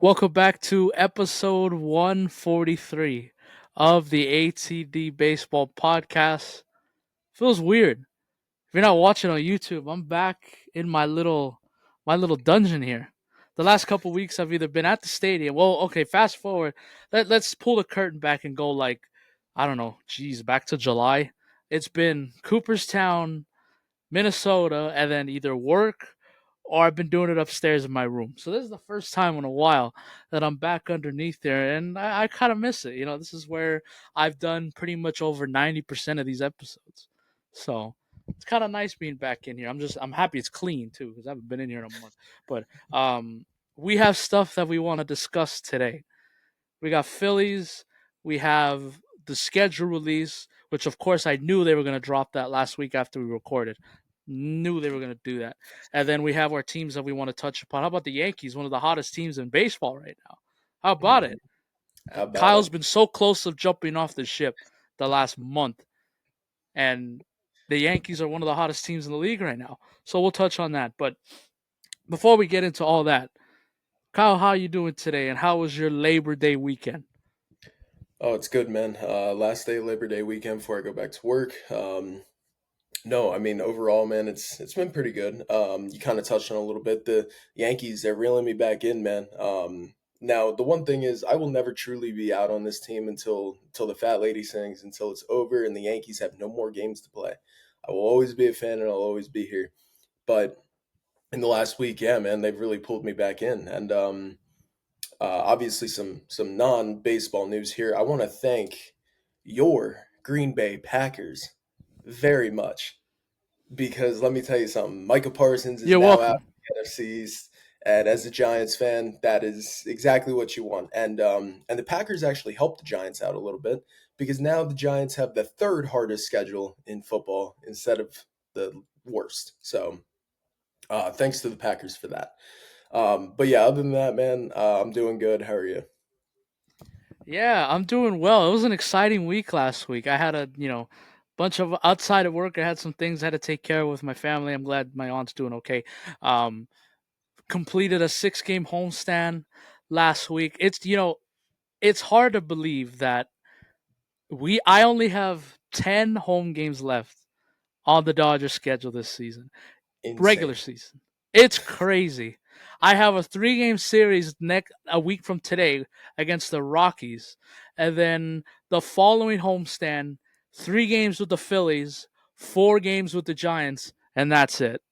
Welcome back to episode 143 of the ATD Baseball Podcast. Feels weird. If you're not watching on YouTube, I'm back in my little dungeon here. The last couple weeks I've either been at the stadium. Well, okay, fast forward. Let's pull the curtain back and go like I don't know, geez, back to July. It's been Cooperstown, Minnesota, and then either work or I've been doing it upstairs in my room. So this is the first time in a while that I'm back underneath there, and I kind of miss it. This is where I've done pretty much over 90% of these episodes. So it's kind of nice being back in here. I'm happy it's clean too because I haven't been in here in a month. But we have stuff that we want to discuss today. We got Phillies. We have the schedule release, which of course I knew they were going to drop that last week after we recorded. Knew they were going to do that. And then we have our teams that we want to touch upon. How about the Yankees, one of the hottest teams in baseball right now? How about Mhm. it? How about Kyle's it? been so close to jumping off the ship the last month, and the Yankees are one of the hottest teams in the league right now. So we'll touch on that. But before we get into all that, Kyle, how are you doing today? And how was your Labor Day weekend? Oh, it's good, man. Last day of Labor Day weekend before I go back to work. No, I mean overall, man, it's been pretty good. You kind of touched on a little bit. The Yankees, they're reeling me back in, man. Now the one thing is, I will never truly be out on this team until the fat lady sings, until it's over, and the Yankees have no more games to play. I will always be a fan, and I'll always be here. But in the last week, yeah, man, they've really pulled me back in, and obviously, some non baseball news here. I want to thank your Green Bay Packers very much because let me tell you something. Micah Parsons is You're now out welcome. of the NFC East, and as a Giants fan, that is exactly what you want. And the Packers actually helped the Giants out a little bit because now the Giants have the third hardest schedule in football instead of the worst. So thanks to the Packers for that. But yeah, other than that, man, I'm doing good. How are you? Yeah, I'm doing well. It was an exciting week last week. I had a bunch of outside of work. I had some things I had to take care of with my family. I'm glad my aunt's doing okay. Um, Completed a 6 game homestand last week. It's hard to believe that I only have 10 home games left on the Dodgers schedule this season. Regular Insane. season. It's crazy. I have a 3 game series next a week from today against the Rockies, and then the following homestand, 3 games with the Phillies, 4 games with the Giants, and that's it.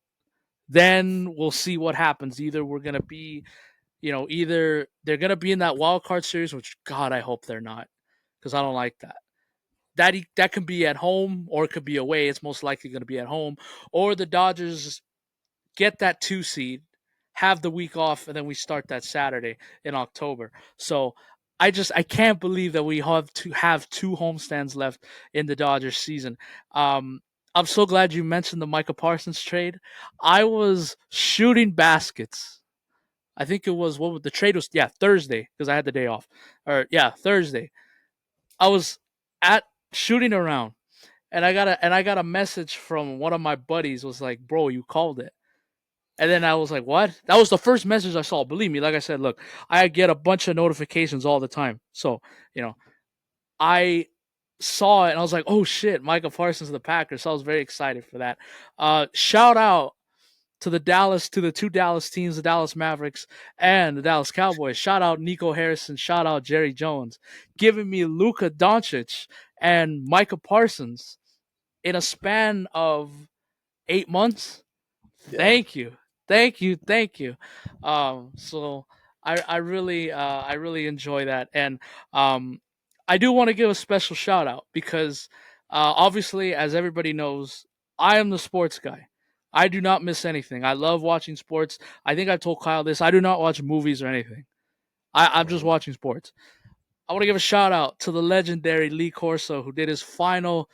Then we'll see what happens. Either they're gonna be in that wild card series, which God I hope they're not, because I don't like that. That can be at home or it could be away. It's most likely going to be at home, or the Dodgers get that 2 seed, have the week off, and then we start that Saturday in October. So I can't believe that we have 2 homestands left in the Dodgers season. I'm so glad you mentioned the Micah Parsons trade. I was shooting baskets. I think it was the trade was, yeah, Thursday, because I had the day off. Or yeah, Thursday. I was at shooting around, and I got a message from one of my buddies, was like, "Bro, you called it." And then I was like, what? That was the first message I saw. Believe me, like I said, look, I get a bunch of notifications all the time. So, you know, I saw it and I was like, oh shit, Micah Parsons of the Packers. So I was very excited for that. Shout out to the two Dallas teams, the Dallas Mavericks and the Dallas Cowboys. Shout out Nico Harrison. Shout out Jerry Jones, giving me Luka Doncic and Micah Parsons in a span of 8 months. Yeah. Thank you, thank you, thank you. So I really enjoy that, and um, I do want to give a special shout out because obviously, as everybody knows, I am the sports guy. I do not miss anything. I love watching sports. I think I told Kyle this. I do not watch movies or anything. I'm just Mhm. watching sports. I want to give a shout out to the legendary Lee Corso who did his final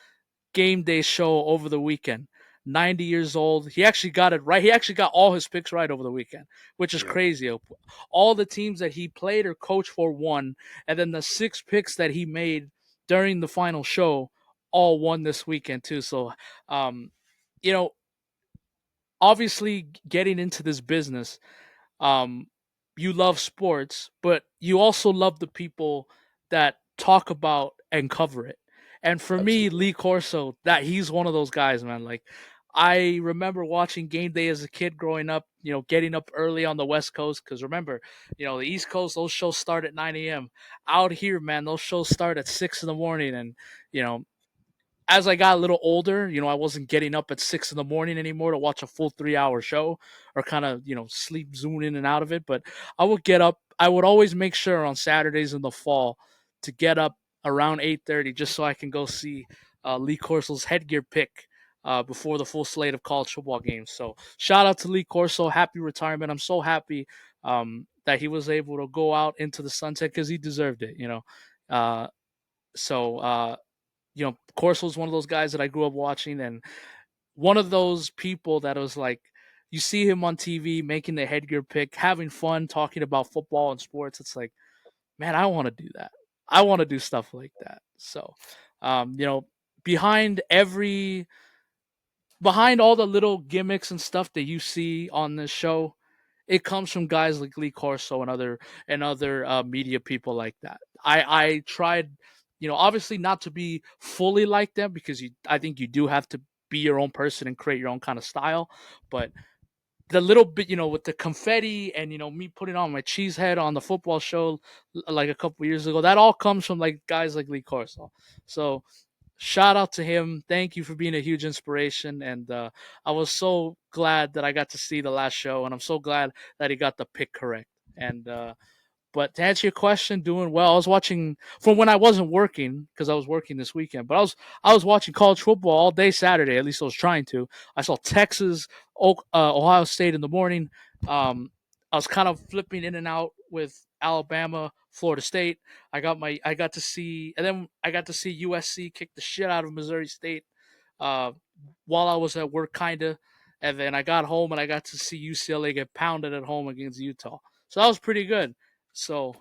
game day show over the weekend. 90 years old. He actually got it right. He actually got all his picks right over the weekend, which is Yeah. crazy. All the teams that he played or coached for won, and then the 6 picks that he made during the final show all won this weekend too. So, um, you know, obviously getting into this business, um, you love sports, but you also love the people that talk about and cover it. And for me, Absolutely. Lee Corso, that he's one of those guys, man. Like I remember watching game day as a kid growing up, getting up early on the West Coast. Cause remember, the East Coast, those shows start at 9 a.m. Out here, man, those shows start at 6 in the morning. And, you know, as I got a little older, I wasn't getting up at 6 in the morning anymore to watch a full 3 hour show or kind of, sleep, zoom in and out of it. But I would get up. I would always make sure on Saturdays in the fall to get up around 8:30 just so I can go see Lee Corso's headgear pick before the full slate of college football games. So shout out to Lee Corso. Happy retirement. I'm so happy that he was able to go out into the sunset because he deserved it. Uh, so Corso was one of those guys that I grew up watching, and one of those people that was like, you see him on TV making the headgear pick, having fun, talking about football and sports. It's like, man, I want to do that. I want to do stuff like that. So, um, you know, behind every, behind all the little gimmicks and stuff that you see on this show, it comes from guys like Lee Corso and other media people like that. I tried, obviously not to be fully like them because I think you do have to be your own person and create your own kind of style. But the little bit, with the confetti and me putting on my cheese head on the football show like a couple years ago, that all comes from like guys like Lee Corso. So shout out to him. Thank you for being a huge inspiration. And I was so glad that I got to see the last show, and I'm so glad that he got the pick correct. And but to answer your question, doing well. I was watching from when I wasn't working because I was working this weekend, but I was watching college football all day Saturday. At least I was trying to. I saw Texas, Ohio State in the morning. I was kind of flipping in and out with Alabama, Florida State. I got to see, and then I got to see USC kick the shit out of Missouri State uh, while I was at work, kinda. And then I got home and I got to see UCLA get pounded at home against Utah. So that was pretty good. So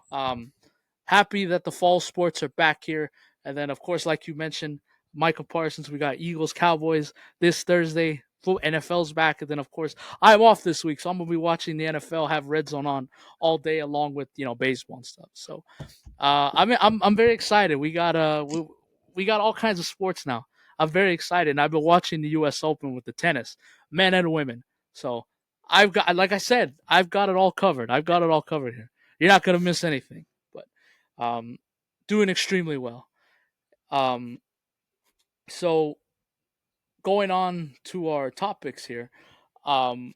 happy that the fall sports are back here. And then, of course, like you mentioned, Michael Parsons, we got Eagles, Cowboys this Thursday. Full NFL's back, and then of course I'm off this week, so I'm gonna be watching the NFL, have Red Zone on all day, along with baseball and stuff. So I'm very excited. We got all kinds of sports now. I'm very excited, and I've been watching the U.S. Open with the tennis, men and women. So I've got, like I said, I've got it all covered. I've got it all covered here. You're not gonna miss anything. But um, doing extremely well. Um, so going on to our topics here, um,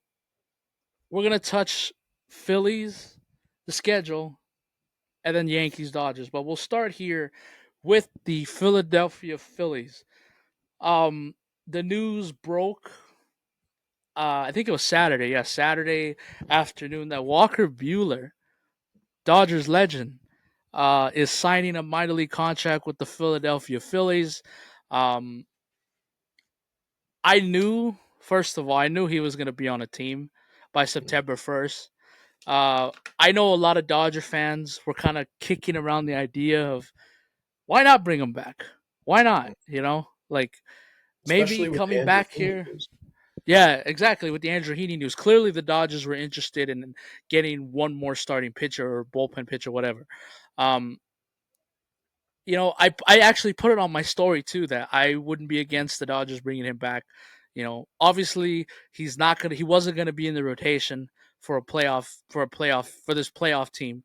we're gonna touch Phillies, the schedule, and then Yankees, Dodgers. But we'll start here with the Philadelphia Phillies. Um, the news broke. I think it was Saturday. Yeah, Saturday afternoon that Walker Bueller, Dodgers legend, is signing a minor league contract with the Philadelphia Phillies. Um, I knew, first of all, I knew he was going to be on a team by September 1st. I know a lot of Dodger fans were kind of kicking around the idea of why not bring him back? Why not? Like maybe Especially with the coming Andrew back Heaney here. news. Yeah, exactly. With the Andrew Heaney news, clearly the Dodgers were interested in getting one more starting pitcher or bullpen pitcher, whatever. Um, I actually put it on my story too that I wouldn't be against the Dodgers bringing him back. Obviously he wasn't gonna be in the rotation for this playoff team.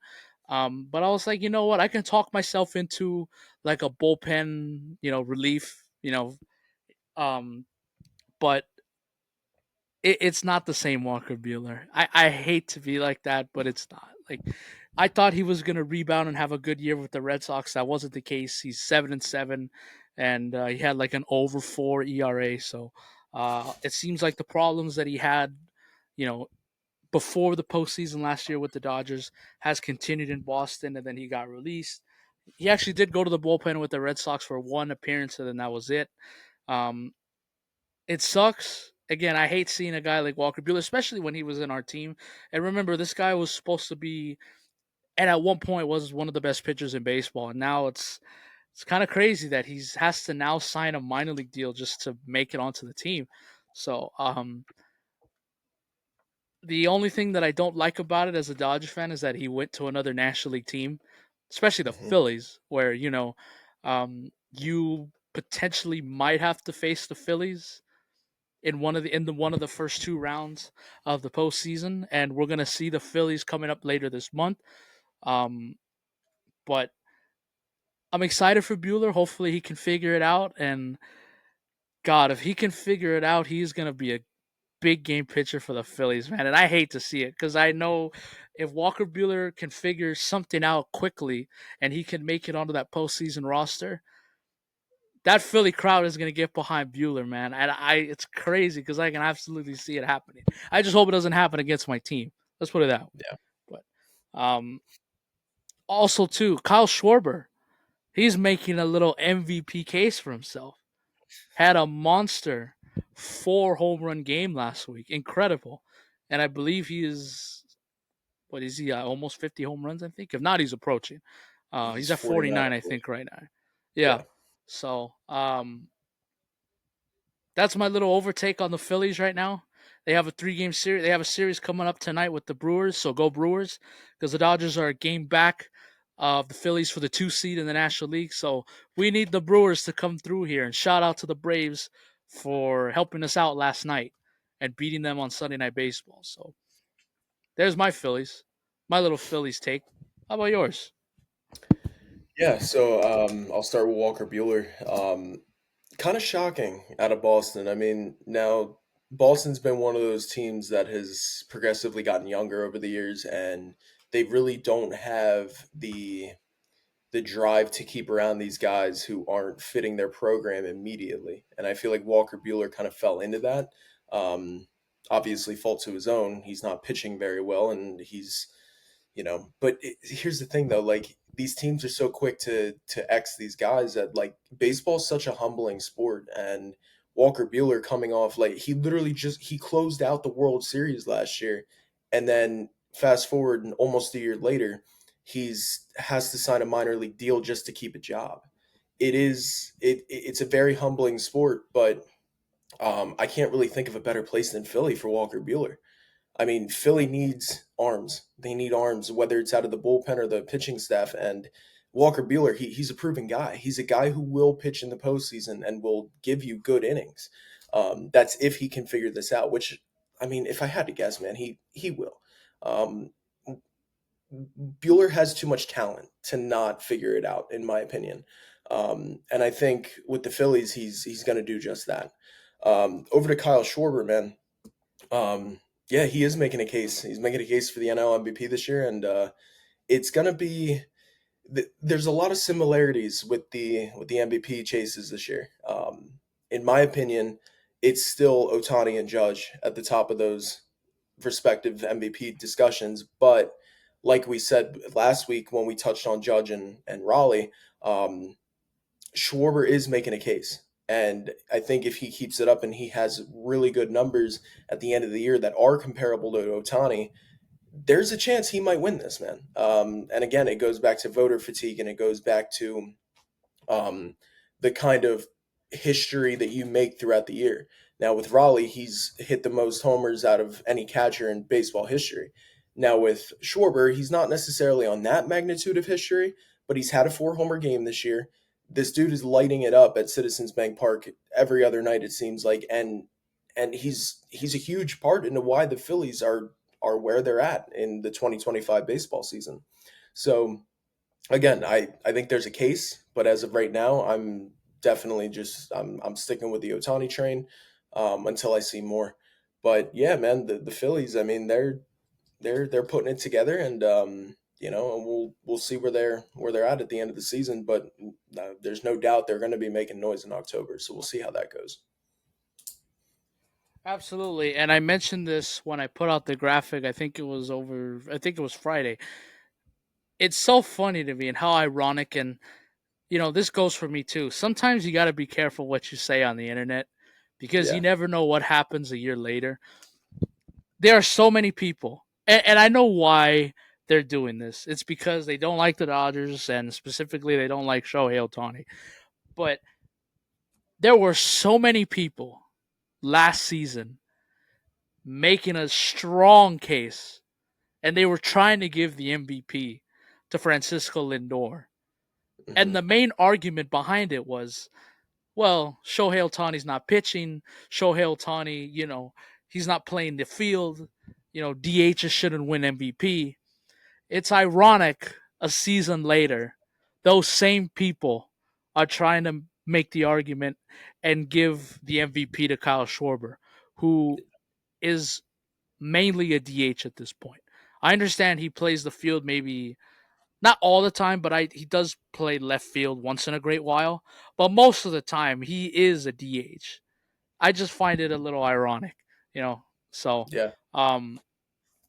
But I was like, you know what, I can talk myself into like a bullpen, relief, um, but it's not the same Walker Bueller. I hate to be like that, but it's not. Like I thought he was gonna rebound and have a good year with the Red Sox. That wasn't the case. He's 7-7, and he had like an over 4 ERA. So it seems like the problems that he had, you know, before the postseason last year with the Dodgers has continued in Boston, and then he got released. He actually did go to the bullpen with the Red Sox for one appearance, and then that was it. Um, it sucks. Again, I hate seeing a guy like Walker Buehler, especially when he was in our team. And remember, this guy was supposed to be, and at one point was one of the best pitchers in baseball. And now it's kind of crazy that he has to now sign a minor league deal just to make it onto the team. So The only thing that I don't like about it as a Dodgers fan is that he went to another National League team, especially the Hmm. Phillies, where you potentially might have to face the Phillies in one of the first two rounds of the postseason, and we're gonna see the Phillies coming up later this month. Um, but I'm excited for Bueller. Hopefully, he can figure it out. And God, if he can figure it out, he's gonna be a big game pitcher for the Phillies, man. And I hate to see it because I know if Walker Bueller can figure something out quickly and he can make it onto that postseason roster, that Philly crowd is going to get behind Bueller, man. And it's crazy because I can absolutely see it happening. I just hope it doesn't happen against my team. Let's put it that way. Yeah, But also too, Kyle Schwarber, he's making a little MVP case for himself. Had a monster 4 home run game last week. Incredible. And I believe he is, what is he, almost 50 home runs, I think? If not, he's approaching. he's He's at 49, 49, I I believe. think, right now. Yeah. Yeah, So that's my little overtake on the Phillies right now. They have a 3 game series. They have a series coming up tonight with the Brewers. So go Brewers, because the Dodgers are a game back of the Phillies for the 2 seed in the National League. So we need the Brewers to come through here. And shout out to the Braves for helping us out last night and beating them on Sunday Night Baseball. So there's my Phillies, my little Phillies take. How about yours? yeah. So I'll start with Walker Bueller. Kind of shocking out of Boston. I mean, now Boston's been one of those teams that has progressively gotten younger over the years, and they really don't have the drive to keep around these guys who aren't fitting their program immediately. And I feel like Walker Bueller kind of fell into that. Um, Obviously, fault to his own. He's not pitching very well, and but here's the thing though, like these teams are so quick to X these guys that like baseball's such a humbling sport. And Walker Bueller coming off, like he literally just he closed out the World Series last year, and then fast forward and almost a year later, he's has to sign a minor league deal just to keep a job. It's a very humbling sport, but I can't really think of a better place than Philly for Walker Bueller. I mean, Philly needs arms. They need arms, whether it's out of the bullpen or the pitching staff. And Walker Bueller, he's a proven guy. He's a guy who will pitch in the postseason and will give you good innings. That's if he can figure this out. Which, I mean, if I had to guess, man, he will. Um, Bueller has too much talent to not figure it out, in my opinion. And I think with the Phillies, he's going to do just that. Over to Kyle Schwarber, man. Yeah, he is making a case. He's making a case for the NL MVP this year, and it's gonna be. There's a lot of similarities with the MVP chases this year. In my opinion, it's still Otani and Judge at the top of those respective MVP discussions. But like we said last week when we touched on Judge and Raleigh, um, Schwarber is making a case. And I think if he keeps it up and he has really good numbers at the end of the year that are comparable to Otani, there's a chance he might win this, man. And again, it goes back to voter fatigue and it goes back to um, the kind of history that you make throughout the year. Now, with Raleigh, he's hit the most homers out of any catcher in baseball history. Now, with Schwarber, he's not necessarily on that magnitude of history, but he's had a 4 homer game this year. This dude is lighting it up at Citizens Bank Park every other night, it seems like, and he's a huge part into why the Phillies are where they're at in the 2025 baseball season. So again, I think there's a case, but as of right now, I'm definitely just I'm sticking with the Otani train until I see more. But yeah, man, the Phillies, I mean, they're putting it together, and and we'll see where they're at the end of the season. But there's no doubt they're going to be making noise in October, so we'll see how that goes. Absolutely. And I mentioned this when I put out the graphic. I think it was Friday. It's so funny to me and how ironic, and this goes for me too. Sometimes you got to be careful what you say on the internet because you Yeah, never know what happens a year later. There are so many people, and I know why they're doing this. It's because they don't like the Dodgers, and specifically they don't like Shohei Ohtani. But there were so many people last season making a strong case, and they were trying to give the MVP to Francisco Lindor. And Hmm. the main argument behind it was, well, Shohei Otani's not pitching. Shohei Otani, he's not playing the field. DHs shouldn't win MVP. It's ironic a season later, those same people are trying to make the argument and give the MVP to Kyle Schwarber, who is mainly a DH at this point. I understand he plays the field maybe not all the time, but he does play left field once in a great while. But most of the time, he is a DH. I just find it a little ironic, you know. So, Yeah. um,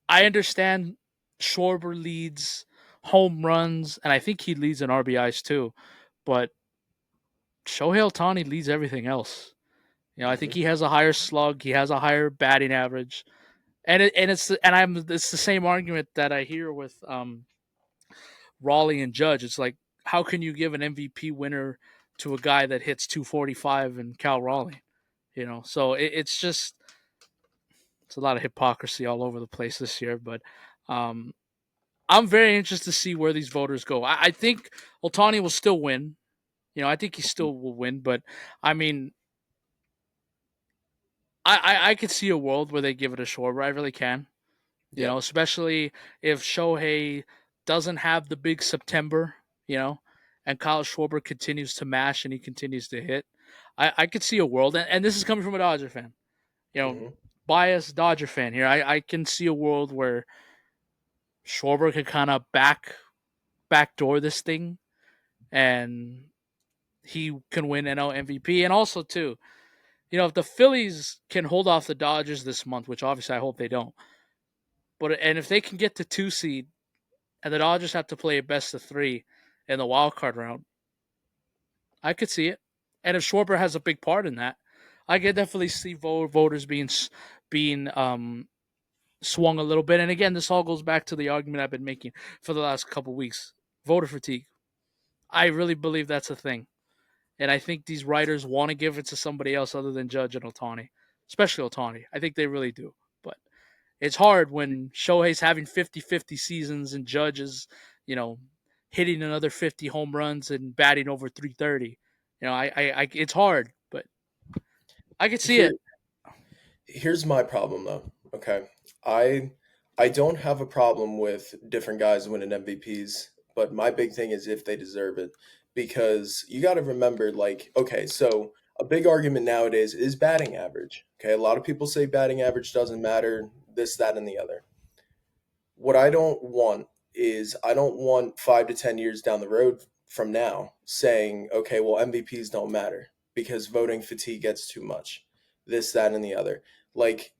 I understand Schwarber leads home runs, and I think he leads in RBIs too. But Shohei Ohtani leads everything else. I think Hmm. he has a higher slug, he has a higher batting average, it's the same argument that I hear with Raleigh and Judge. It's like, how can you give an MVP winner to a guy that hits 245 and Cal Raleigh? So it's a lot of hypocrisy all over the place this year. But um, I'm very interested to see where these voters go. I think Otani will still win. I think he still will win. But I mean, I could see a world where they give it a Schwarber. I really can. Yeah. Especially if Shohei doesn't have the big September, and Kyle Schwarber continues to mash and he continues to hit. I could see a world, and this is coming from a Dodger fan, you know, Hmm. biased Dodger fan here. I can see a world where Schwarber can kind of backdoor this thing, and he can win NL MVP. And also too, if the Phillies can hold off the Dodgers this month, which obviously I hope they don't, and if they can get to 2 seed and the Dodgers have to play a best of three in the wild card round, I could see it. And if Schwarber has a big part in that, I could definitely see voters being swung a little bit. And again, this all goes back to the argument I've been making for the last couple weeks: voter fatigue. I really believe that's a thing, and I think these writers want to give it to somebody else other than Judge and Otani, especially Otani. I think they really do, but it's hard when Shohei's having 50-50 seasons and Judge is, you know, hitting another 50 home runs and batting over 330. It's hard, but I could see Here, it. here's my problem though. Okay, I I don't have a problem with different guys winning MVPs, but my big thing is if they deserve it, because you got to remember, like, okay, so a big argument nowadays is batting average. Okay, a lot of people say batting average doesn't matter, this, that, and the other. What I don't want is I don't want 5 to 10 years down the road from now saying, okay, well, MVPs don't matter because voting fatigue gets too much. This, that, and the other. Like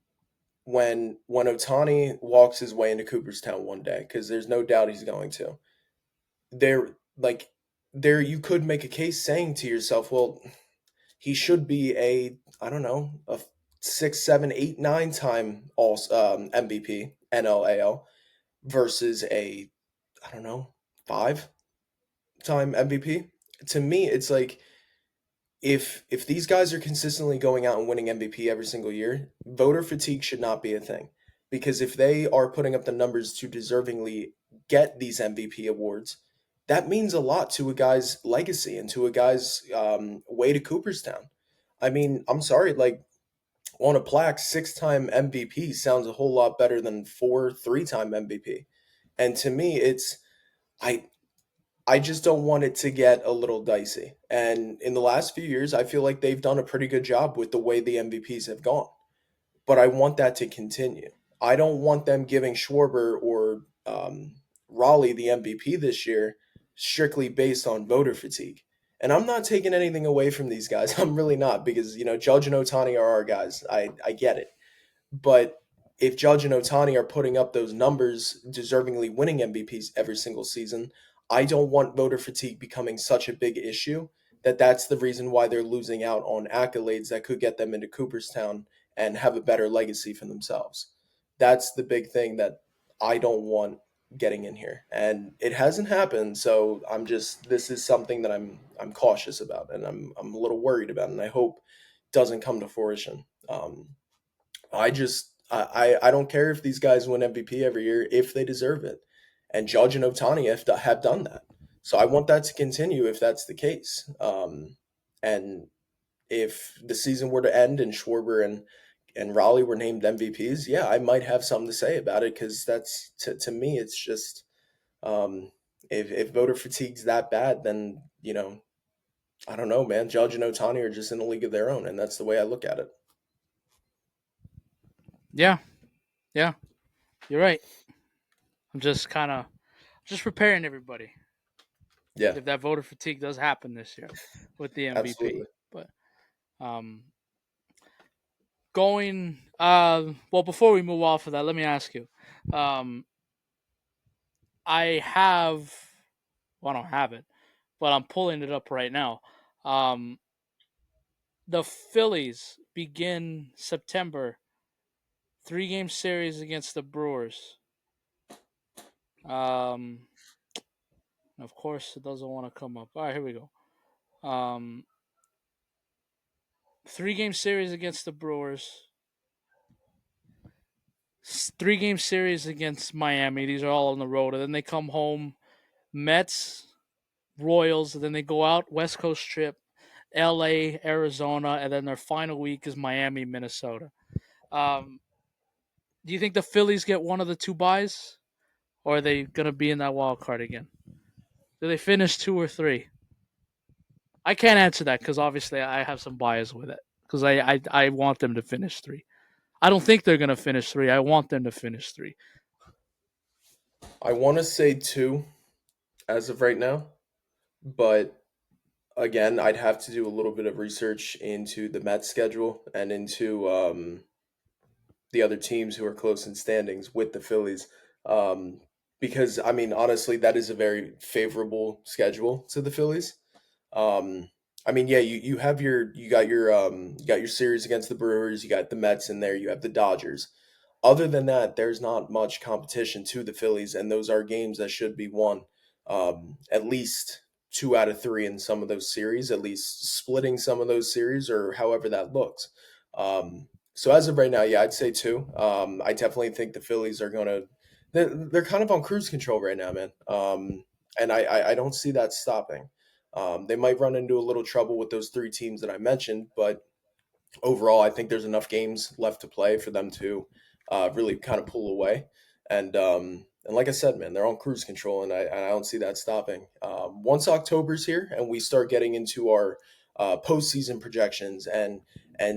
when Otani walks his way into Cooperstown one day, because there's no doubt he's going to, there like there you could make a case saying to yourself, well, he should be a I don't know a 6, 7, 8, 9 time all MVP NLAL versus a I don't know 5 time MVP. To me, it's like if these guys are consistently going out and winning MVP every single year, voter fatigue should not be a thing. Because if they are putting up the numbers to deservingly get these MVP awards, that means a lot to a guy's legacy and to a guy's way to Cooperstown. I mean, I'm sorry, like on a plaque, 6 time MVP sounds a whole lot better than 4 3 time MVP. And to me, I I just don't want it to get a little dicey. And in the last few years, I feel like they've done a pretty good job with the way the MVPs have gone. But I want that to continue. I don't want them giving Schwarber or Raleigh the MVP this year strictly based on voter fatigue. And I'm not taking anything away from these guys. I'm really not because, Judge and Otani are our guys. I get it. But if Judge and Otani are putting up those numbers, deservingly winning MVPs every single season, I don't want voter fatigue becoming such a big issue that that's the reason why they're losing out on accolades that could get them into Cooperstown and have a better legacy for themselves. That's the big thing that I don't want getting in here. And it hasn't happened, so this is something that I'm cautious about and I'm a little worried about and I hope doesn't come to fruition. I just I don't care if these guys win MVP every year if they deserve it. And Judge and Otani have done that. So I want that to continue if that's the case. And if the season were to end and Schwarber and Raleigh were named MVPs, yeah, I might have something to say about it because that's to me, it's just um, if voter fatigue's that bad, then I don't know, man. Judge and Otani are just in a league of their own, and that's the way I look at it. Yeah, yeah, you're right. I'm just kind of just preparing everybody Yeah, if that voter fatigue does happen this year with the MVP. absolutely. But um, going well, before we move off of that, let me ask you. Um, I have well, I don't have it, but I'm pulling it up right now. Um, the Phillies begin September 3-game series against the Brewers. Um, of course, it doesn't want to come up. All right, here we go. 3-game series against the Brewers. 3-game series against Miami. These are all on the road, and then they come home. Mets, Royals, and then they go out West Coast trip, L.A., Arizona, and then their final week is Miami, Minnesota. Um, do you think the Phillies get one of the two buys, or are they gonna be in that wild card again? Do they finish 2 or 3? I can't answer that because obviously I have some bias with it because I want them to finish 3. I don't think they're gonna finish 3. I want them to finish 3. I want to say two as of right now, but again, I'd have to do a little bit of research into the Mets schedule and into the other teams who are close in standings with the Phillies. Um, because I mean, honestly, that is a very favorable schedule to the Phillies. Um, I mean, yeah, you got your series against the Brewers, you got the Mets in there, you have the Dodgers. Other than that, there's not much competition to the Phillies, and those are games that should be won. At least 2 out of 3 in some of those series, at least splitting some of those series, or however that looks. So as of right now, yeah, I'd say two. I definitely think the Phillies are gonna. They're kind of on cruise control right now, man. And I don't see that stopping. They might run into a little trouble with those 3 teams that I mentioned, but overall, I think there's enough games left to play for them to really kind of pull away. And like I said, man, they're on cruise control, and I don't see that stopping. Once October's here and we start getting into our postseason projections and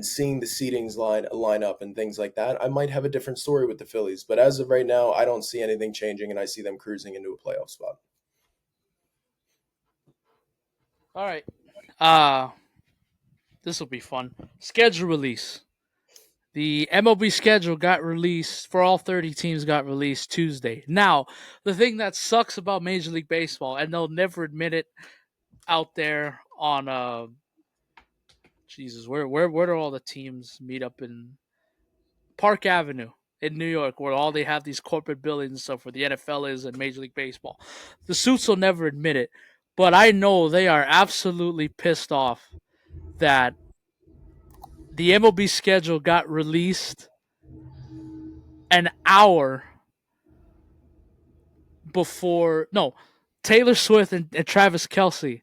seeing the seedings line up and things like that, I might have a different story with the Phillies. But as of right now, I don't see anything changing, and I see them cruising into a playoff spot. All right. Uh this will be fun. Schedule release. The MLB schedule got released for all 30 teams got released Tuesday. Now, the thing that sucks about Major League Baseball, and they'll never admit it out there on Jesus, where do all the teams meet up in Park Avenue in New York, where all they have these corporate buildings and stuff where the NFL is and Major League Baseball. The suits will never admit it, but I know they are absolutely pissed off that the MLB schedule got released an hour before. No, Taylor Swift and Travis Kelsey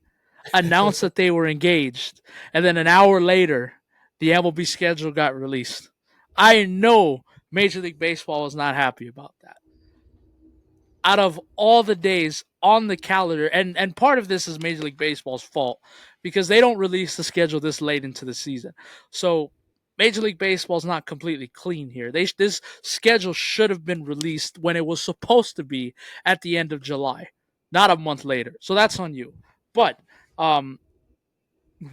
announced that they were engaged, and then an hour later, the MLB schedule got released. I know Major League Baseball was not happy about that. Out of all the days on the calendar, and part of this is Major League Baseball's fault because they don't release the schedule this late into the season. So Major League Baseball's not completely clean here. This schedule should have been released when it was supposed to be at the end of July, not a month later. So that's on you. But um,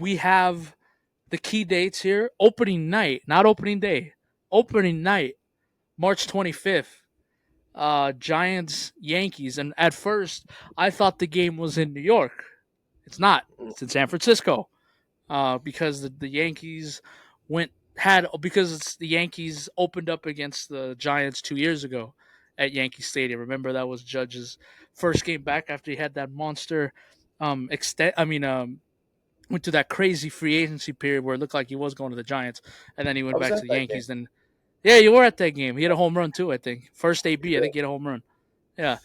we have the key dates here: opening night, not opening day. Opening night, March 25th, Giants Yankees, and at first I thought the game was in New York. It's not. It's in San Francisco. Because the Yankees went had because it's the Yankees opened up against the Giants 2 years ago at Yankee Stadium. Remember that was Judge's first game back after he had that monster extent. I mean, went to that crazy free agency period where it looked like he was going to the Giants, and then he I went was back to at the that game. Yankees. Then Yeah, you were at that game. He had a home run too, I think. First AB, I think he had a home run. Yeah.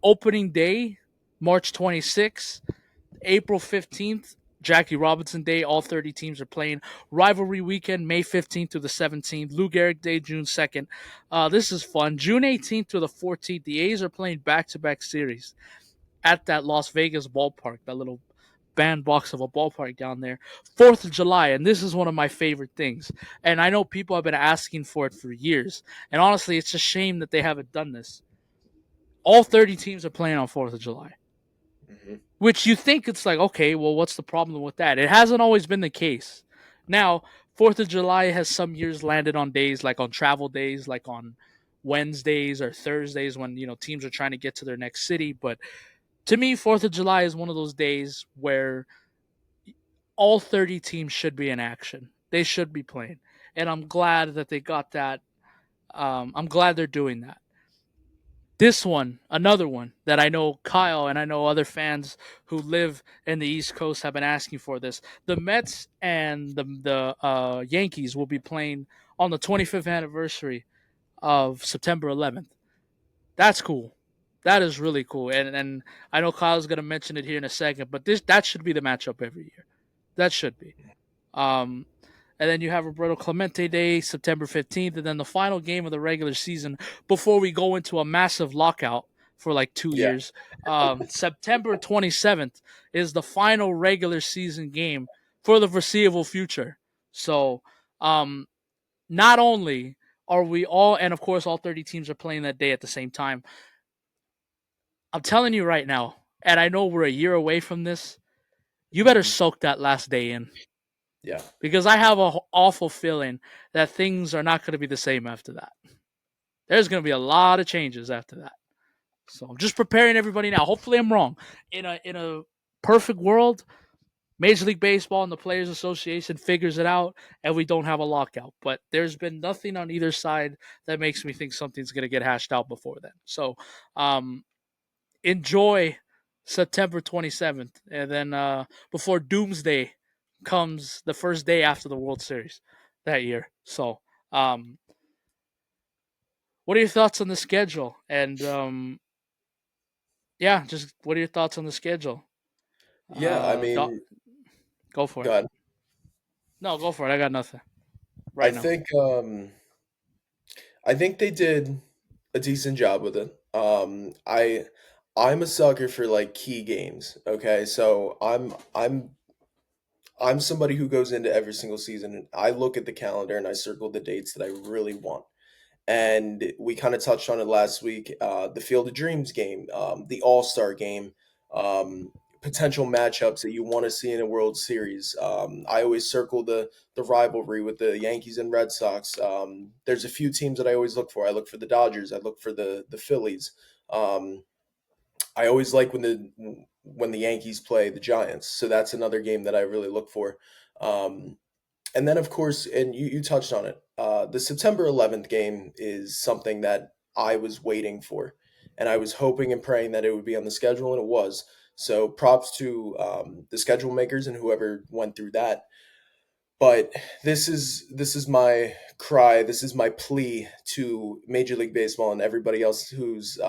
Opening day, March 26th, April 15th, Jackie Robinson Day. All 30 teams are playing. Rivalry weekend, May 15th to the 17th. Lou Gehrig Day, June 2nd. This is fun. June 18th to the 14th, the A's are playing back to back series at that Las Vegas ballpark, that little bandbox of a ballpark down there. 4th of July, and this is one of my favorite things. And I know people have been asking for it for years. And honestly, it's a shame that they haven't done this. All 30 teams are playing on 4th of July. Hmm. Which you think it's like, okay, well, what's the problem with that? It hasn't always been the case. Now, 4th of July has some years landed on days like on travel days, like on Wednesdays or Thursdays when, teams are trying to get to their next city. But to me, 4th of July is one of those days where all 30 teams should be in action. They should be playing. And I'm glad that they got that. I'm glad they're doing that. This one, another one that I know Kyle and I know other fans who live in the East Coast have been asking for this. The Mets and the Yankees will be playing on the 25th anniversary of September 11th. That's cool. That is really cool. And I know Kyle's gonna mention it here in a second, but that should be the matchup every year. That should be. Um, and then you have Roberto Clemente Day, September 15th, and then the final game of the regular season before we go into a massive lockout for like 2 Yeah. years. September 27th is the final regular season game for the foreseeable future. So, um, not only are we all, and of course, all 30 teams are playing that day at the same time. I'm telling you right now, and I know we're a year away from this, you better Hmm. soak that last day in Yeah. because I have a awful feeling that things are not going to be the same after that. There's going to be a lot of changes after that. So I'm just preparing everybody now. Hopefully I'm wrong. In a perfect world, Major League Baseball and the Players Association figures it out and we don't have a lockout. But there's been nothing on either side that makes me think something's going to get hashed out before then. So um, enjoy September 27th. And then before Doomsday comes the first day after the World Series that year. So, um, what are your thoughts on the schedule? And yeah, just what are your thoughts on the schedule? Yeah. I Do- mean, go for it. God, No, go for it. I got nothing I right now. think I think they did a decent job with it. I'm a sucker for like key games. Okay, so I'm somebody who goes into every single season and I look at the calendar and I circle the dates that I really want. And we kind of touched on it last week. The Field of Dreams game, the All Star game, um, potential matchups that you want to see in a World Series. I always circle the rivalry with the Yankees and Red Sox. There's a few teams that I always look for. I look for the Dodgers. I look for the Phillies. Um, I always like when the Yankees play the Giants. So that's another game that I really look for. Um, and then, of course, and you touched on it, the September 11th game is something that I was waiting for. And I was hoping and praying that it would be on the schedule, and it was. So props to the schedule makers and whoever went through that. But this is my cry. This is my plea to Major League Baseball and everybody else who's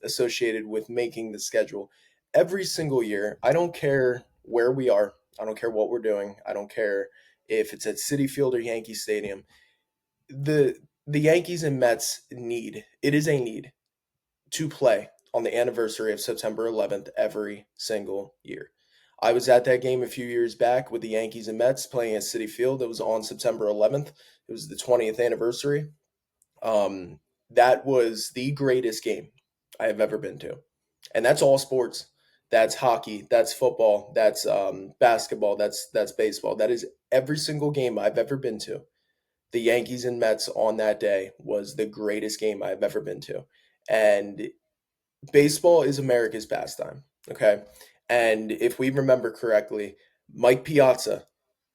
associated with making the schedule. Every single year, I don't care where we are. I don't care what we're doing. I don't care if it's at Citi Field or Yankee Stadium. The Yankees and Mets need, it is a need to play on the anniversary of September 11th every single year. I was at that game a few years back with the Yankees and Mets playing at Citi Field. It was on September 11th. It was the 20th anniversary. Um, that was the greatest game I have ever been to. And that's all sports. That's hockey. That's football. That's basketball. That's baseball. That is every single game I've ever been to. The Yankees and Mets on that day was the greatest game I've ever been to. And baseball is America's pastime. Okay. And if we remember correctly, Mike Piazza,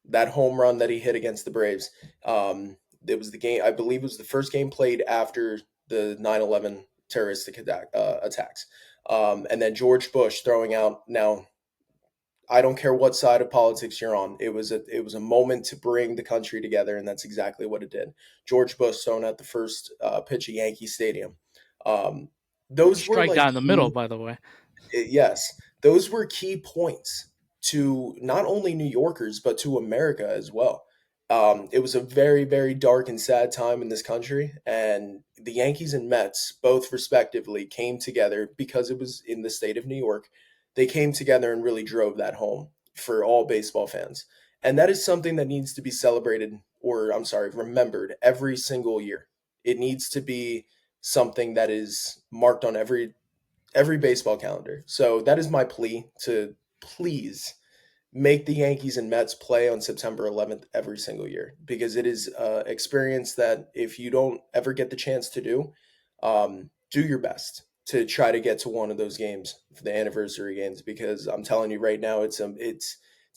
that home run that he hit against the Braves, it was the game, I believe it was the first game played after the 9/11 terroristic attacks. And then George Bush throwing out, now I don't care what side of politics you're on. It was a moment to bring the country together, and that's exactly what it did. George Bush thrown at the first pitch at Yankee Stadium. Um, those were Strike like down the middle, key. by the way. Yes, those were key points to not only New Yorkers but to America as well. It was a very, very dark and sad time in this country, and the Yankees and Mets, both respectively, came together because it was in the state of New York. They came together and really drove that home for all baseball fans, and that is something that needs to be celebrated, or I'm sorry, remembered every single year. It needs to be something that is marked on every baseball calendar. So that is my plea to please make the Yankees and Mets play on September 11th every single year because it is an experience that if you don't ever get the chance to do your best to try to get to one of those games for the anniversary games because I'm telling you right now it's an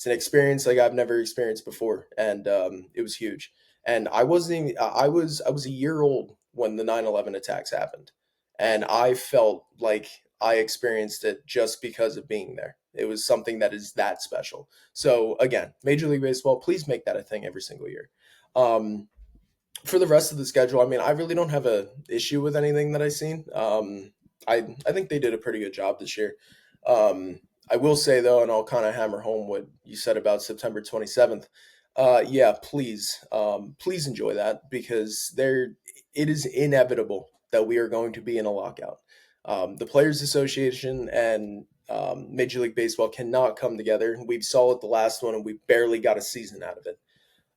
experience like I've never experienced before and it was huge. And I wasn't even, I was a year old when the 9/11 attacks happened and I felt like I experienced it just because of being there. It was something that is that special. So again, Major League Baseball, please make that a thing every single year. Um, for the rest of the schedule, I mean, I really don't have a issue with anything that I've seen. I think they did a pretty good job this year. Um, I will say though, and I'll kind of hammer home what you said about September 27th. Yeah, please enjoy that because it is inevitable that we are going to be in a lockout. The Players Association and Major League Baseball cannot come together. We saw it the last one, and we barely got a season out of it.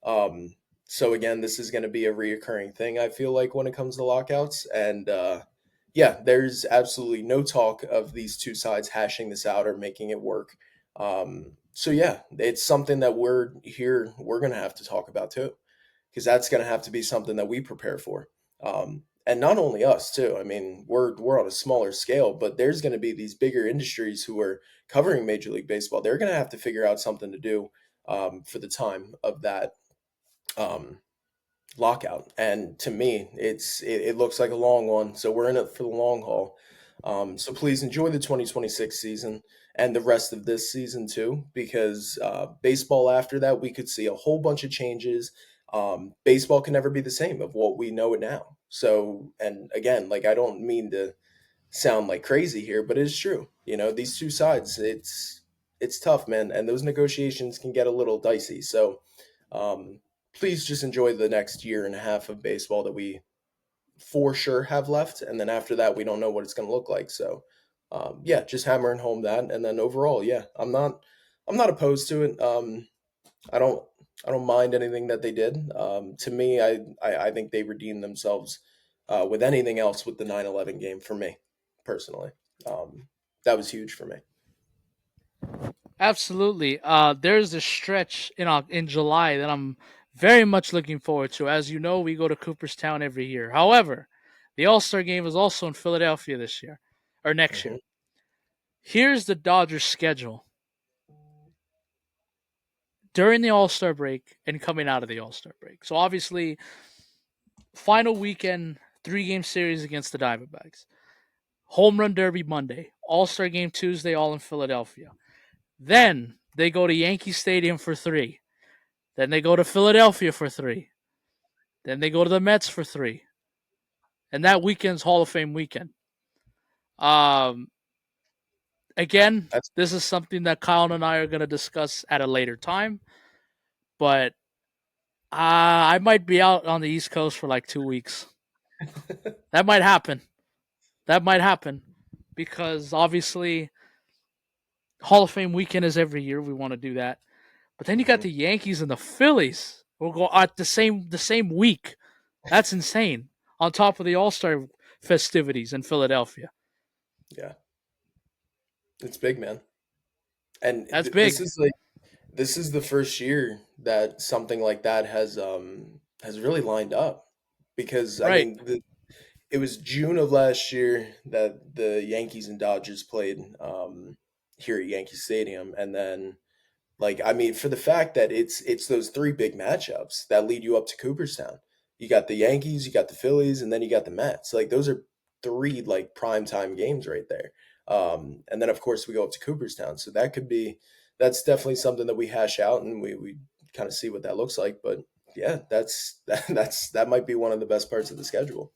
Um, so again, this is going to be a reoccurring thing. I feel like when it comes to lockouts, and yeah, there's absolutely no talk of these two sides hashing this out or making it work. So yeah, it's something that we're going to have to talk about too, because that's going to have to be something that we prepare for. And not only us too. I mean, we're on a smaller scale, but there's going to be these bigger industries who are covering Major League Baseball. They're going to have to figure out something to do for the time of that um, lockout. And to me, it looks like a long one. So we're in it for the long haul. So please enjoy the 2026 season and the rest of this season too, because baseball after that, we could see a whole bunch of changes. Baseball can never be the same of what we know it now. So, and again, like I don't mean to sound like crazy here, but it's true. You know, these two sides, it's tough, man, and those negotiations can get a little dicey. So, um, please just enjoy the next year and a half of baseball that we for sure have left, and then after that, we don't know what it's going to look like. So, yeah, just hammering home that, and then overall, yeah, I'm not opposed to it. I don't, I don't mind anything that they did. To me, I think they redeemed themselves with anything else with the 9/11 game for me personally. Um, that was huge for me. Absolutely. There's a stretch in July that I'm very much looking forward to. As you know, we go to Cooperstown every year. However, the All Star game is also in Philadelphia this year or next Hmm. year. Here's the Dodgers' schedule during the All Star break and coming out of the All Star break. So obviously, final weekend, 3-game series against the Diamondbacks. Home Run Derby Monday, All Star Game Tuesday, all in Philadelphia. Then they go to Yankee Stadium for 3. Then they go to Philadelphia for 3. Then they go to the Mets for 3. And that weekend's Hall of Fame weekend. Um, Again, That's this is something that Kyle and I are going to discuss at a later time. But I might be out on the East Coast for like 2 weeks. That might happen. That might happen because obviously Hall of Fame weekend is every year. We want to do that. But then you got mhm, the Yankees and the Phillies. We'll go at the same week. That's insane. On top of the All Star festivities in Philadelphia. yeah, it's big, man. And That's this big. is like this is the first year that something like that has really lined up because I Right. mean it was June of last year that the Yankees and Dodgers played here at Yankee Stadium, and then like I mean, for the fact that it's those three big matchups that lead you up to Cooperstown. You got the Yankees, you got the Phillies, and then you got the Mets. Like those are three like prime time games right there. And then of course we go up to Cooperstown, so that's definitely something that we hash out and we kind of see what that looks like. But yeah, that might be one of the best parts of the schedule.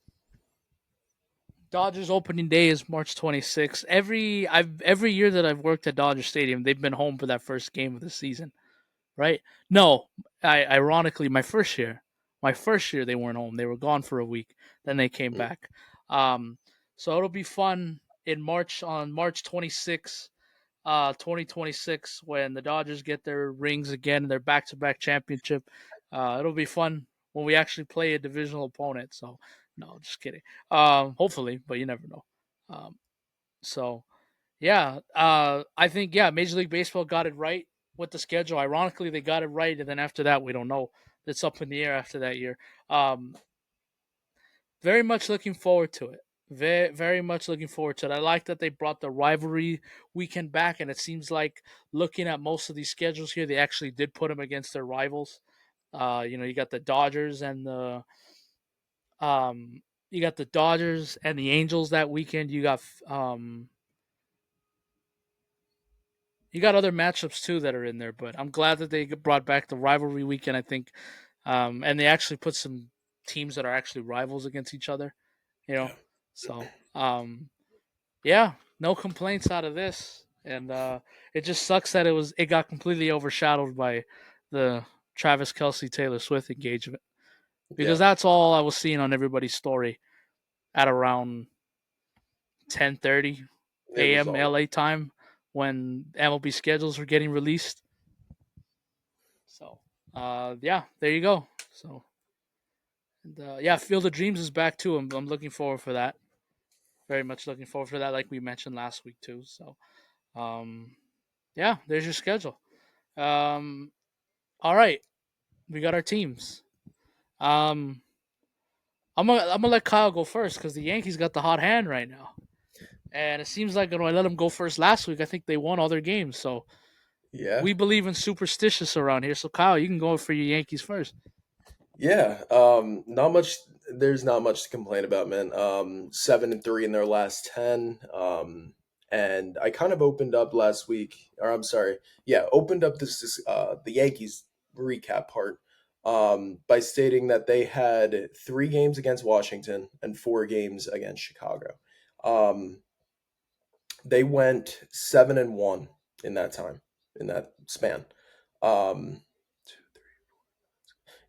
Dodgers opening day is March 26th. Every year that I've worked at Dodger Stadium, they've been home for that first game of the season, right? No, ironically, my first year they weren't home. They were gone for a week. Then they came Mm, back. Um, so it'll be fun in March on March 26th, 2026 when the Dodgers get their rings again, their back-to-back championship. It'll be fun when we actually play a divisional opponent. So no, just kidding. Hopefully, but you never know. Um, so yeah, I think yeah, Major League Baseball got it right with the schedule. Ironically, they got it right, and then after that, we don't know. It's up in the air after that year. Um, very much looking forward to it. Very much looking forward to it. I like that they brought the rivalry weekend back, and it seems like looking at most of these schedules here, they actually did put them against their rivals. You got the Dodgers and um, the Angels that weekend. You got other matchups too that are in there, but I'm glad that they brought back the rivalry weekend. I think, and they actually put some teams that are actually rivals against each other. You know, yeah, so yeah, no complaints out of this, and it just sucks that it got completely overshadowed by the Travis Kelsey Taylor Swift engagement because yeah. that's all I was seeing on everybody's story at around 10:30 It was a.m. all LA time when MLB schedules were getting released. So, yeah, there you go. So, and, yeah, Field of Dreams is back too. I'm looking forward for that. Very much looking forward for that, like we mentioned last week too. So, um, yeah, there's your schedule. Um, all right, we got our teams. Um, I'm gonna let Kyle go first because the Yankees got the hot hand right now, and it seems like when I let them go first last week, I think they won all their games. So yeah. we believe in superstitious around here. So Kyle, you can go for your Yankees first. Yeah, not much. There's not much to complain about, man. 7-3 in their last 10. And I kind of opened up last week, or I'm sorry, yeah, opened up the Yankees recap part, by stating that they had 3 games against Washington and 4 games against Chicago. Um, they went 7-1 in that time, in that span. Um,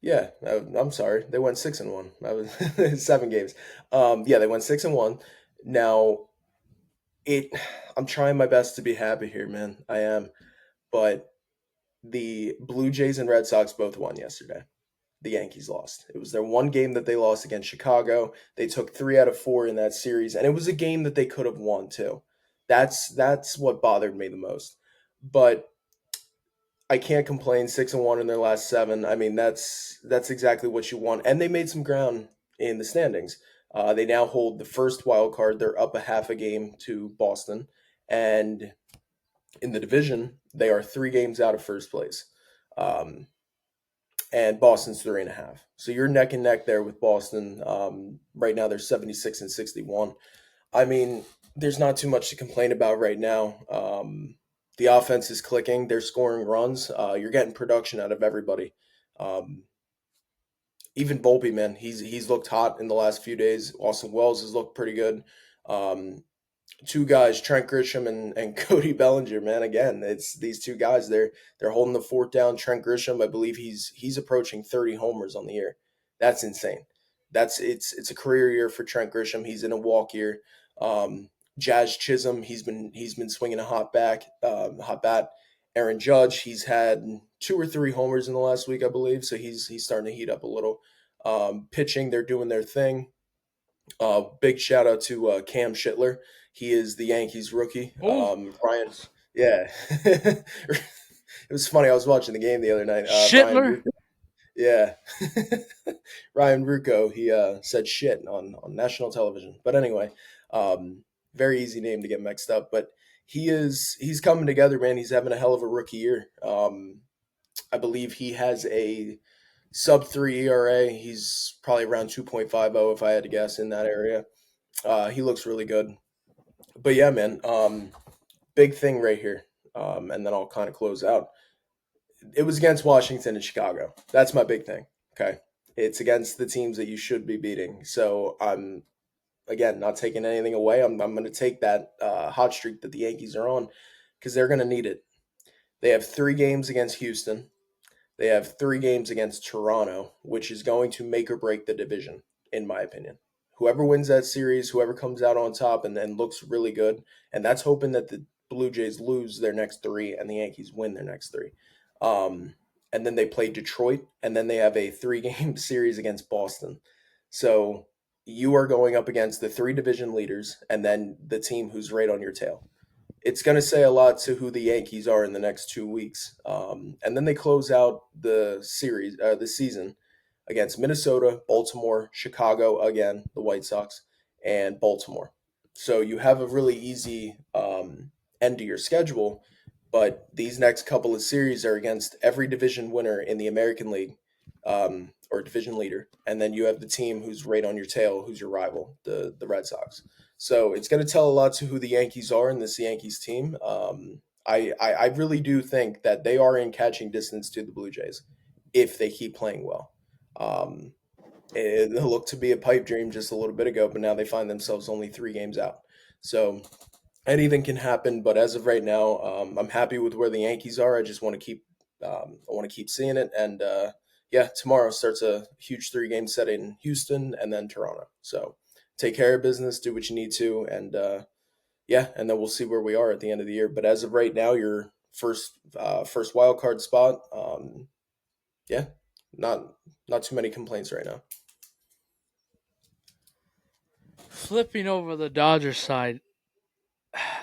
Yeah, I'm sorry. They went 6-1. I was 7 games. Yeah, they went 6-1. Now it. I'm trying my best to be happy here, man. I am, but the Blue Jays and Red Sox both won yesterday. The Yankees lost. It was their one game that they lost against Chicago. They took 3 out of 4 in that series, and it was a game that they could have won too. That's what bothered me the most. But I can't complain. 6-1 in their last 7. I mean, that's exactly what you want. And they made some ground in the standings. They now hold the first wild card. They're up a half a game to Boston, and in the division, they are 3 games out of first place. Um, and Boston's 3.5. So you're neck and neck there with Boston. Right now, they're 76-61. I mean, there's not too much to complain about right now. The offense is clicking. They're scoring runs. You're getting production out of everybody. Um, Even Volpe, man, he's looked hot in the last few days. Austin Wells has looked pretty good. Um, 2 guys, Trent Grisham and Cody Bellinger, man. Again, it's these 2 guys. They're holding the fort down. Trent Grisham, I believe he's approaching 30 homers on the year. That's insane. It's a career year for Trent Grisham. He's in a walk year. Jazz Chisholm, he's been swinging a hot bat. Aaron Judge, he's had 2 or 3 homers in the last week, I believe. So he's starting to heat up a little. Pitching, they're doing their thing. Big shout out to Cam Shitler. He is the Yankees rookie. Oh, Ryan, yeah. It was funny. I was watching the game the other night. Shitler. Yeah. Ryan Rucco, he said shit on national television. But anyway, um, very easy name to get mixed up. But he's coming together, man. He's having a hell of a rookie year. I believe he has a sub 3 ERA. He's probably around 2.50 if I had to guess in that area. He looks really good. But yeah, man, big thing right here. and then I'll kind of close out. It was against Washington and Chicago. That's my big thing. Okay. It's against the teams that you should be beating. So I'm, again, not taking anything away. I'm going to take that hot streak that the Yankees are on because they're going to need it. They have 3 games against Houston. They have 3 games against Toronto, which is going to make or break the division, in my opinion. Whoever wins that series, whoever comes out on top and then looks really good, and that's hoping that the Blue Jays lose their next 3 and the Yankees win their next 3. Um, and then they play Detroit, and then they have a 3 game series against Boston. So you are going up against the 3 division leaders and then the team who's right on your tail. It's going to say a lot to who the Yankees are in the next 2 weeks. And then they close out the series, the season against Minnesota, Baltimore, Chicago again, the White Sox, and Baltimore. So you have a really easy end to your schedule, but these next couple of series are against every division winner in the American League, or division leader, and then you have the team who's right on your tail, who's your rival, the Red Sox. So it's going to tell a lot to who the Yankees are in this Yankees team. I really do think that they are in catching distance to the Blue Jays if they keep playing well. Um, it looked to be a pipe dream just a little bit ago, but now they find themselves only 3 games out. So anything can happen, but as of right now, I'm happy with where the Yankees are. I just want to keep, I want to keep seeing it, and yeah, tomorrow starts a huge 3 game set in Houston and then Toronto. So take care of business, do what you need to, and yeah, and then we'll see where we are at the end of the year. But as of right now, your first wild card spot, yeah, not not too many complaints right now. Flipping over the Dodgers side,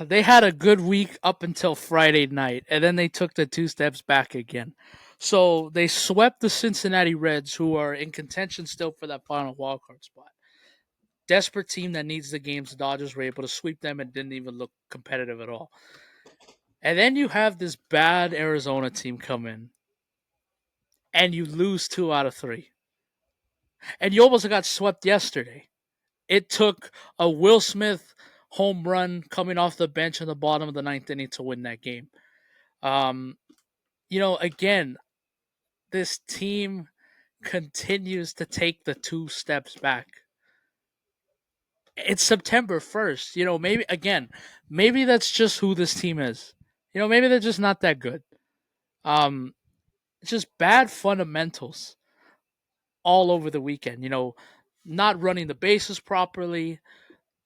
they had a good week up until Friday night, and then they took the 2 steps back again. So they swept the Cincinnati Reds, who are in contention still for that final wildcard spot. Desperate team that needs the games. The Dodgers were able to sweep them and didn't even look competitive at all. And then you have this bad Arizona team come in, and you lose 2 out of 3. And you almost got swept yesterday. It took a Will Smith home run coming off the bench in the bottom of the ninth inning to win that game. Um, again, this team continues to take the 2 steps back. It's September 1st. Maybe that's just who this team is. Maybe they're just not that good. Um, it's just bad fundamentals all over the weekend. Not running the bases properly,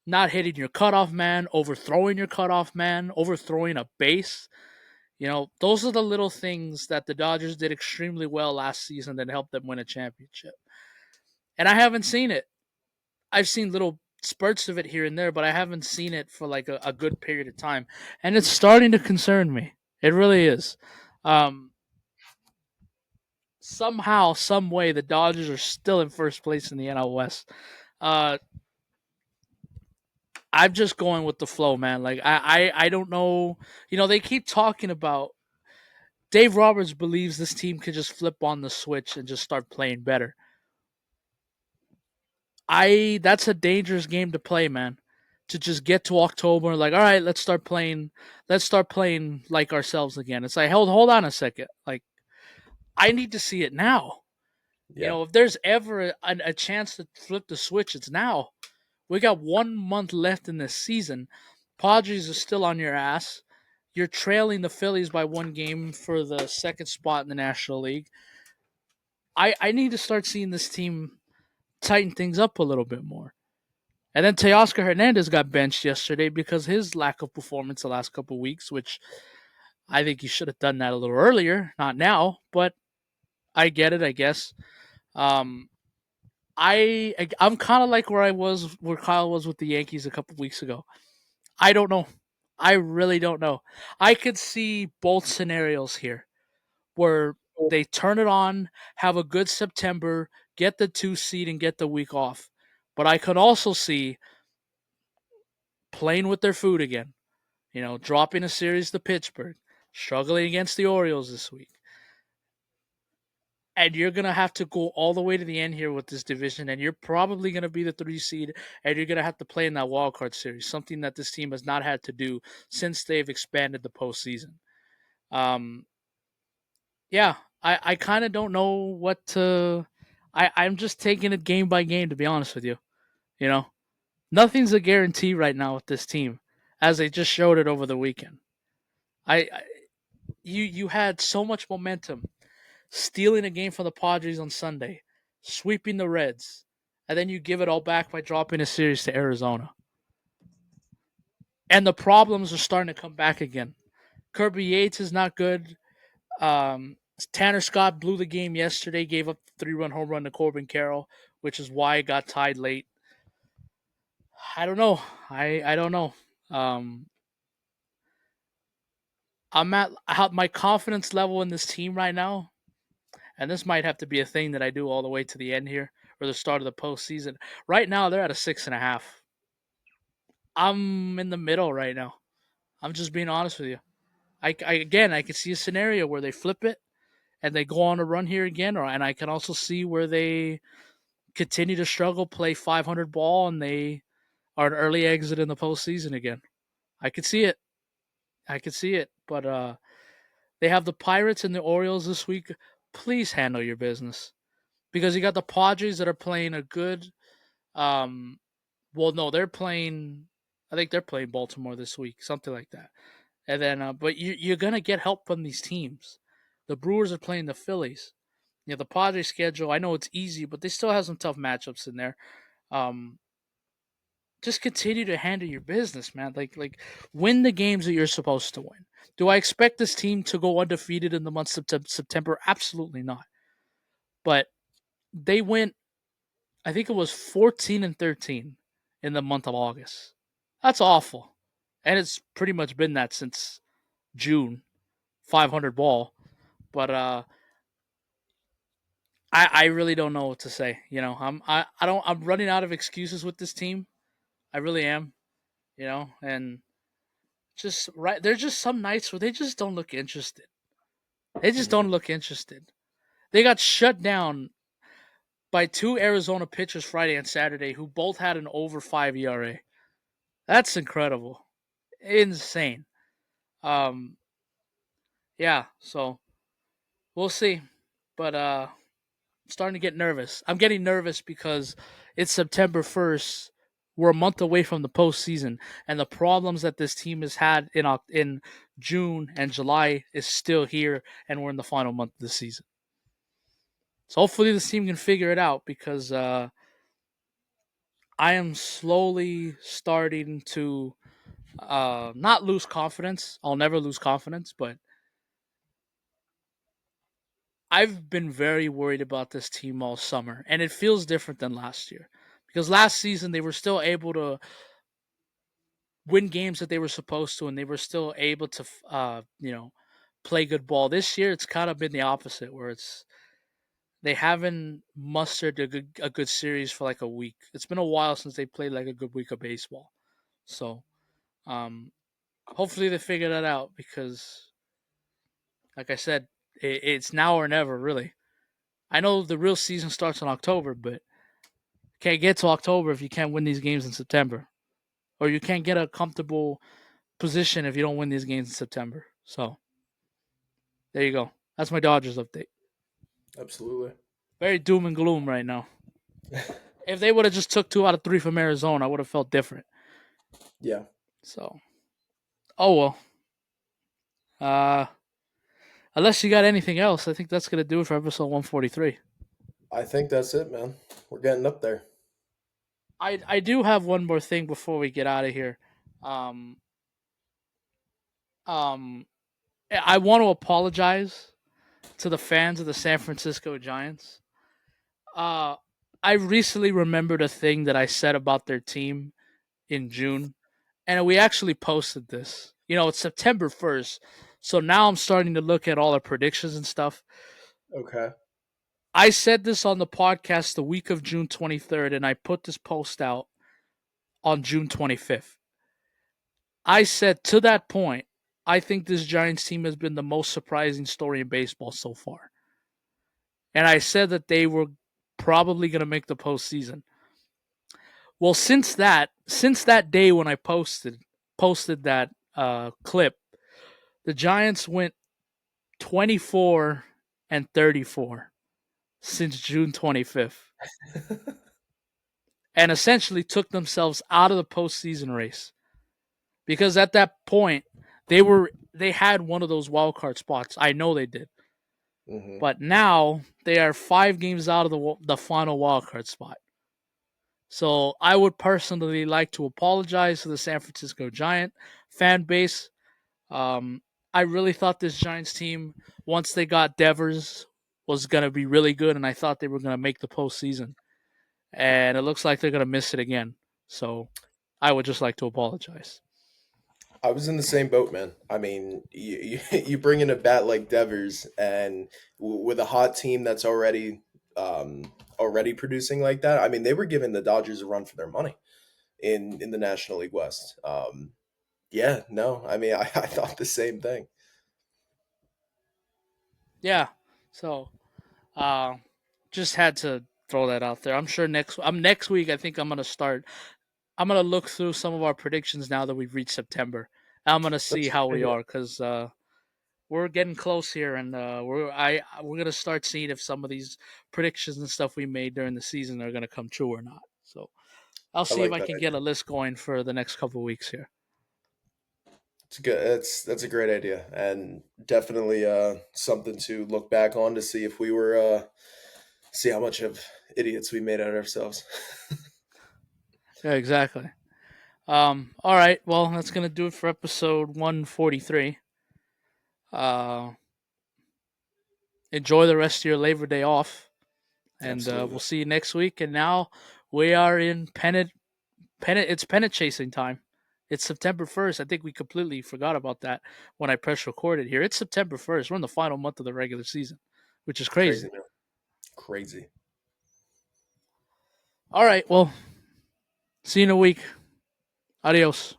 not hitting your cutoff man, overthrowing your cutoff man, overthrowing a base. Those are the little things that the Dodgers did extremely well last season that helped them win a championship. And I haven't seen it. I've seen little spurts of it here and there, but I haven't seen it for like a good period of time. And it's starting to concern me. It really is. Um, Somehow, some way, the Dodgers are still in first place in the NL West. Uh, I'm just going with the flow, man. Like I don't know. They keep talking about Dave Roberts believes this team could just flip on the switch and just start playing better. That's a dangerous game to play, man. To just get to October, like, all right, let's start playing like ourselves again. It's like, hold on a second. Like, I need to see it now. Yeah, If there's ever a chance to flip the switch, it's now. We got 1 month left in this season. Padres are still on your ass. You're trailing the Phillies by 1 game for the second spot in the National League. I need to start seeing this team tighten things up a little bit more. And then Teoscar Hernandez got benched yesterday because his lack of performance the last couple of weeks, which I think he should have done that a little earlier, not now. But I get it, I guess. Um, I'm kind of like where Kyle was with the Yankees a couple of weeks ago. I don't know. I really don't know. I could see both scenarios here where they turn it on, have a good September, get the 2 seed, and get the week off. But I could also see playing with their food again. Dropping a series to Pittsburgh, struggling against the Orioles this week. And you're going to have to go all the way to the end here with this division, and you're probably going to be the 3 seed, and you're going to have to play in that wild card series, something that this team has not had to do since they've expanded the postseason. Um, yeah, I kind of don't know what to. I'm just taking it game by game, to be honest with you. You know, nothing's a guarantee right now with this team, as they just showed it over the weekend. I you had so much momentum, stealing a game from the Padres on Sunday, sweeping the Reds, and then you give it all back by dropping a series to Arizona. And the problems are starting to come back again. Kirby Yates is not good. Um, Tanner Scott blew the game yesterday, gave up the 3-run home run to Corbin Carroll, which is why it got tied late. I don't know. I don't know. Um, I'm at my confidence level in this team right now, and this might have to be a thing that I do all the way to the end here or the start of the postseason. Right now, they're at a 6.5. I'm in the middle right now. I'm just being honest with you. I can see a scenario where they flip it and they go on a run here again, and I can also see where they continue to struggle, play 500 ball, and they are an early exit in the postseason again. I could see it. I could see it. But they have the Pirates and the Orioles this week. Please handle your business because you got the Padres that are playing a good. Um, well, no, they're playing. I think they're playing Baltimore this week, something like that. And then, but you're gonna get help from these teams. The Brewers are playing the Phillies. Yeah, the Padres schedule. I know it's easy, but they still have some tough matchups in there. Um, just continue to handle your business, man. Like win the games that you're supposed to win. Do I expect this team to go undefeated in the month of September? Absolutely not. But they went, I think it was 14-13 in the month of August. That's awful. And it's pretty much been that since June, 500 ball. But I really don't know what to say. You know, I'm running out of excuses with this team. I really am. You know, and just right there's just some nights where they just don't look interested. They just Hmm. don't look interested. They got shut down by two Arizona pitchers Friday and Saturday who both had an over 5 ERA. That's incredible. Insane. Um yeah, so we'll see. But starting to get nervous. I'm getting nervous because it's September 1st. We're a month away from the postseason, and the problems that this team has had in June and July is still here, and we're in the final month of the season. So hopefully this team can figure it out because I am slowly starting to not lose confidence. I'll never lose confidence, but I've been very worried about this team all summer, and it feels different than last year because last season they were still able to win games that they were supposed to, and they were still able to, play good ball. This year, it's kind of been the opposite, where it's they haven't mustered a good series for like a week. It's been a while since they played like a good week of baseball. So, um, hopefully they figure that out because, like I said, it's now or never. Really, I know the real season starts in October, but can't get to October if you can't win these games in September, or you can't get a comfortable position if you don't win these games in September. So there you go. That's my Dodgers update. Absolutely. Very doom and gloom right now. If they would have just took 2 out of 3 from Arizona, I would have felt different. Yeah, So, oh well. Uh, unless you got anything else, I think that's gonna do it for episode 143. I think that's it, man. We're getting up there. I do have one more thing before we get out of here. Um, um, I want to apologize to the fans of the San Francisco Giants. Uh, I recently remembered a thing that I said about their team in June, and we actually posted this. You know, it's September 1st, so now I'm starting to look at all the predictions and stuff. Okay. I said this on the podcast the week of June 23rd, and I put this post out on June 25th. I said to that point, I think this Giants team has been the most surprising story in baseball so far. And I said that they were probably going to make the postseason. Well, since that day when I posted that clip, the Giants went 24-34 since June 25th, and essentially took themselves out of the postseason race because at that point they had one of those wild card spots. I know they did, Hmm. but now they are 5 games out of the final wild card spot. So I would personally like to apologize to the San Francisco Giant fan base. Um, I really thought this Giants team, once they got Devers, was going to be really good, and I thought they were going to make the postseason. And it looks like they're going to miss it again. So I would just like to apologize. I was in the same boat, man. I mean, you bring in a bat like Devers, and with a hot team that's already producing like that. I mean, they were giving the Dodgers a run for their money in the National League West. Yeah, no, I mean, I thought the same thing. Yeah. So uh, just had to throw that out there. I'm sure next week. I think I'm gonna start. I'm gonna look through some of our predictions now that we've reached September. I'm gonna see That's a how good we idea. are because we're getting close here, and we're gonna start seeing if some of these predictions and stuff we made during the season are gonna come true or not. So I'll I see if like I that can get idea. a list going for the next couple of weeks here. It's good. That's a great idea, and definitely something to look back on to see if we were see how much of idiots we made out of ourselves. Yeah, exactly. All right. Well, that's gonna do it for episode 143. Uh, enjoy the rest of your Labor Day off, and we'll Absolutely. see you next week. And now we are in pennant. It's pennant chasing time. It's September 1st. I think we completely forgot about that when I press recorded here. It's September 1st. We're in the final month of the regular season, which is Crazy, crazy. man. Crazy. All right. Well, see you in a week. Adios.